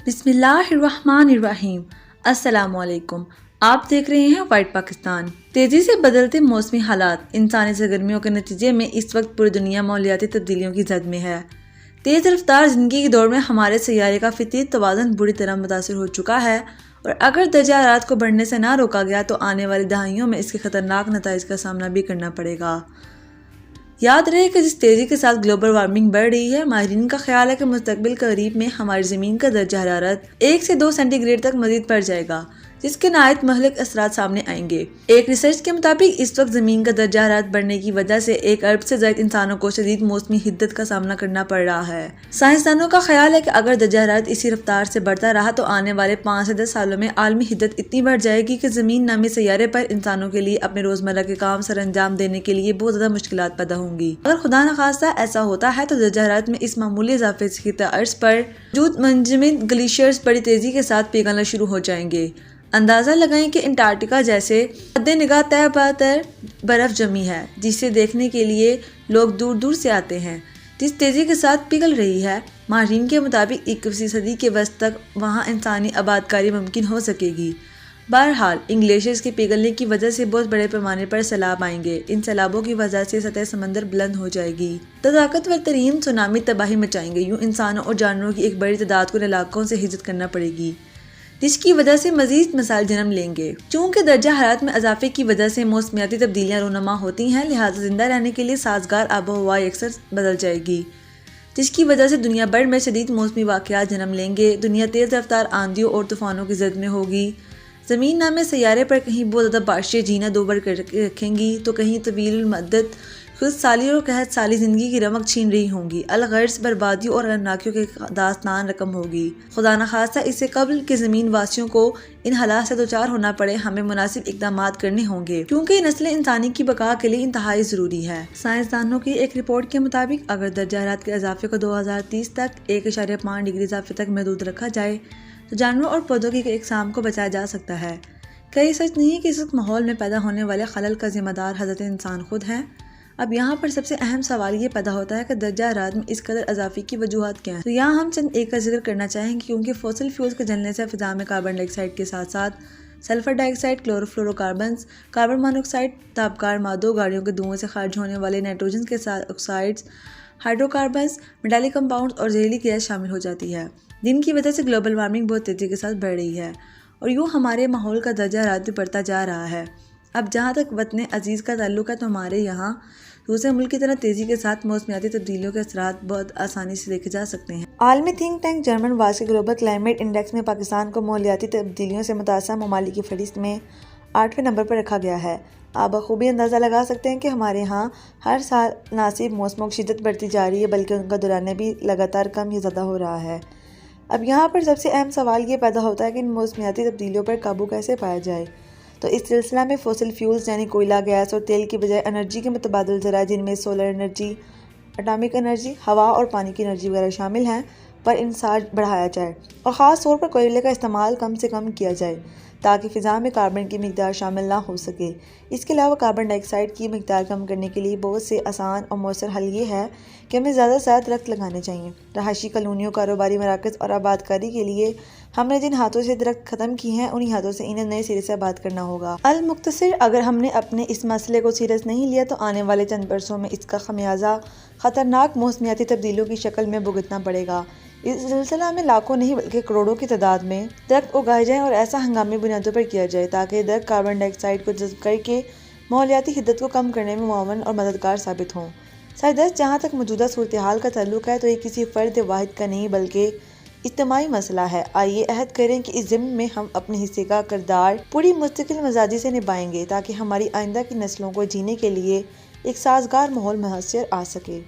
بسم اللہ الرحمن الرحیم۔ السلام علیکم۔ آپ دیکھ رہے ہیں وائٹ پاکستان۔ تیزی سے بدلتے موسمی حالات انسانی سرگرمیوں کے نتیجے میں اس وقت پوری دنیا ماحولیاتی تبدیلیوں کی زد میں ہے۔ تیز رفتار زندگی کی دور میں ہمارے سیارے کا فطری توازن بری طرح متاثر ہو چکا ہے، اور اگر درجہ حرارت کو بڑھنے سے نہ روکا گیا تو آنے والی دہائیوں میں اس کے خطرناک نتائج کا سامنا بھی کرنا پڑے گا۔ یاد رہے کہ جس تیزی کے ساتھ گلوبل وارمنگ بڑھ رہی ہے، ماہرین کا خیال ہے کہ مستقبل قریب میں ہماری زمین کا درجہ حرارت 1 سے 2 سینٹی گریڈ تک مزید بڑھ جائے گا، جس کے نہایت مہلک اثرات سامنے آئیں گے۔ ایک ریسرچ کے مطابق اس وقت زمین کا درجہ حرارت بڑھنے کی وجہ سے 1 ارب سے زائد انسانوں کو شدید موسمی حدت کا سامنا کرنا پڑ رہا ہے۔ سائنسدانوں کا خیال ہے کہ اگر درجہ حرارت اسی رفتار سے بڑھتا رہا تو آنے والے 5 سے 10 سالوں میں عالمی حدت اتنی بڑھ جائے گی کہ زمین نامی سیارے پر انسانوں کے لیے اپنے روزمرہ کے کام سر انجام دینے کے لیے بہت زیادہ مشکلات پیدا ہوں گی۔ اگر خدا نخواستہ ایسا ہوتا ہے تو درجہ حرارت میں اس معمولی اضافے سے خطہ ارض پر موجود منجمد گلیشیئرز بڑی تیزی کے ساتھ پگھلنا شروع ہو جائیں گے۔ اندازہ لگائیں کہ انٹارکٹیکا جیسے حد نگاہ تہ پاتر برف جمی ہے، جسے دیکھنے کے لیے لوگ دور دور سے آتے ہیں، جس تیزی کے ساتھ پگھل رہی ہے۔ ماہرین کے مطابق 21ویں صدی کے وسط تک وہاں انسانی آبادکاری ممکن ہو سکے گی۔ بہرحال ان گلیشیئرز کے پگھلنے کی وجہ سے بہت بڑے پیمانے پر سیلاب آئیں گے۔ ان سیلابوں کی وجہ سے سطح سمندر بلند ہو جائے گی۔ طاقتور ترین سونامی تباہی مچائیں گے۔ یوں انسانوں اور جانوروں کی ایک بڑی تعداد کو ان علاقوں سے ہجرت کرنا پڑے گی، جس کی وجہ سے مزید مسائل جنم لیں گے۔ چونکہ درجہ حرارت میں اضافے کی وجہ سے موسمیاتی تبدیلیاں رونما ہوتی ہیں، لہٰذا زندہ رہنے کے لیے سازگار آب و ہوا یکسر بدل جائے گی، جس کی وجہ سے دنیا بھر میں شدید موسمی واقعات جنم لیں گے۔ دنیا تیز رفتار آندھیوں اور طوفانوں کی زد میں ہوگی۔ زمین نامے سیارے پر کہیں بہت زیادہ بارشیں جینا دوبر کر رکھیں گی تو کہیں طویل المدت خشک سالی اور قحط سالی زندگی کی رمق چھین رہی ہوں گی۔ الغرض بربادیوں اور غمناکیوں کی داستان رقم ہوگی۔ خدا نخواستہ اس سے قبل کہ زمین واسیوں کو ان حالات سے دوچار ہونا پڑے، ہمیں مناسب اقدامات کرنے ہوں گے، کیونکہ یہ نسل انسانی کی بقا کے لیے انتہائی ضروری ہے۔ سائنسدانوں کی ایک رپورٹ کے مطابق اگر درجہ حرارت کے اضافے کو 2030 تک 1.5 ڈگری اضافے تک محدود رکھا جائے تو جانوروں اور پودوں کی اقسام کو بچایا جا سکتا ہے۔ کیا یہ سچ نہیں ہے کہ اس وقت ماحول میں پیدا ہونے والے خلل کا ذمہ دار حضرت انسان خود ہے؟ اب یہاں پر سب سے اہم سوال یہ پیدا ہوتا ہے کہ درجہ حرارت میں اس قدر اضافے کی وجوہات کیا ہیں؟ تو یہاں ہم چند ایک کا ذکر کرنا چاہیں گے، کیونکہ فوسل فیولز کے جلنے سے فضا میں کاربن ڈائی آکسائڈ کے ساتھ ساتھ sulphur dioxide, chlorofluorocarbons, carbon monoxide, تابکار مادوں، گاڑیوں کے دھوئیں سے خارج ہونے والے نائٹروجن کے ساتھ آکسائڈز، ہائیڈرو کاربنز، میٹالک کمپاؤنڈز اور زہریلی گیس شامل ہو جاتی ہے، جن کی وجہ سے گلوبل وارمنگ بہت تیزی کے ساتھ بڑھ رہی ہے، اور یوں ہمارے ماحول کا درجہ حرارت بھی بڑھتا جا رہا ہے۔ اب جہاں تک وطن عزیز کا تعلق ہے تو ہمارے یہاں دوسرے ملک کی طرح تیزی کے ساتھ موسمیاتی تبدیلیوں کے اثرات بہت آسانی سے دیکھے جا سکتے ہیں۔ عالمی تھنک ٹینک جرمن واس کے گلوبل کلائمیٹ انڈیکس میں پاکستان کو ماحولیاتی تبدیلیوں سے متاثرہ ممالک کی فہرست میں 8ویں نمبر پر رکھا گیا ہے۔ آپ بخوبی اندازہ لگا سکتے ہیں کہ ہمارے ہاں ہر سال نہ صرف موسموں کی شدت بڑھتی جا رہی ہے بلکہ ان کا دورانیہ بھی لگاتار کم یا زیادہ ہو رہا ہے۔ اب یہاں پر سب سے اہم سوال یہ پیدا ہوتا ہے کہ ان موسمیاتی تبدیلیوں پر قابو کیسے پایا جائے۔ تو اس سلسلہ میں فوسل فیولز یعنی کوئلہ، گیس اور تیل کی بجائے انرجی کے متبادل ذرائع، جن میں سولر انرجی، اٹامک انرجی، ہوا اور پانی کی انرجی وغیرہ شامل ہیں، پر انحصار بڑھایا جائے، اور خاص طور پر کوئلے کا استعمال کم سے کم کیا جائے تاکہ فضا میں کاربن کی مقدار شامل نہ ہو سکے۔ اس کے علاوہ کاربن ڈائی آکسائڈ کی مقدار کم کرنے کے لیے بہت سے آسان اور مؤثر حل یہ ہے کہ ہمیں زیادہ سے زیادہ درخت لگانے چاہیے۔ رہائشی کالونیوں، کاروباری مراکز اور آبادکاری کے لیے ہم نے جن ہاتھوں سے درخت ختم کی ہیں، انہی ہاتھوں سے انہیں نئے سرے سے آباد کرنا ہوگا۔ المختصر، اگر ہم نے اپنے اس مسئلے کو سیریس نہیں لیا تو آنے والے چند برسوں میں اس کا خمیازہ خطرناک موسمیاتی تبدیلیوں کی شکل میں بھگتنا پڑے گا۔ اس سلسلہ میں لاکھوں نہیں بلکہ کروڑوں کی تعداد میں درخت اگائے جائیں اور ایسا ہنگامی بنیادوں پر کیا جائے تاکہ درخت کاربن ڈائی آکسائڈ کو جذب کر کے ماحولیاتی حدت کو کم کرنے میں معاون اور مددگار ثابت ہوں۔ سردست، جہاں تک موجودہ صورتحال کا تعلق ہے تو یہ کسی فرد واحد کا نہیں بلکہ اجتماعی مسئلہ ہے۔ آئیے عہد کریں کہ اس ضمن میں ہم اپنے حصے کا کردار پوری مستقل مزاجی سے نبھائیں گے تاکہ ہماری آئندہ کی نسلوں کو جینے کے لیے ایک سازگار ماحول میسر آ سکے۔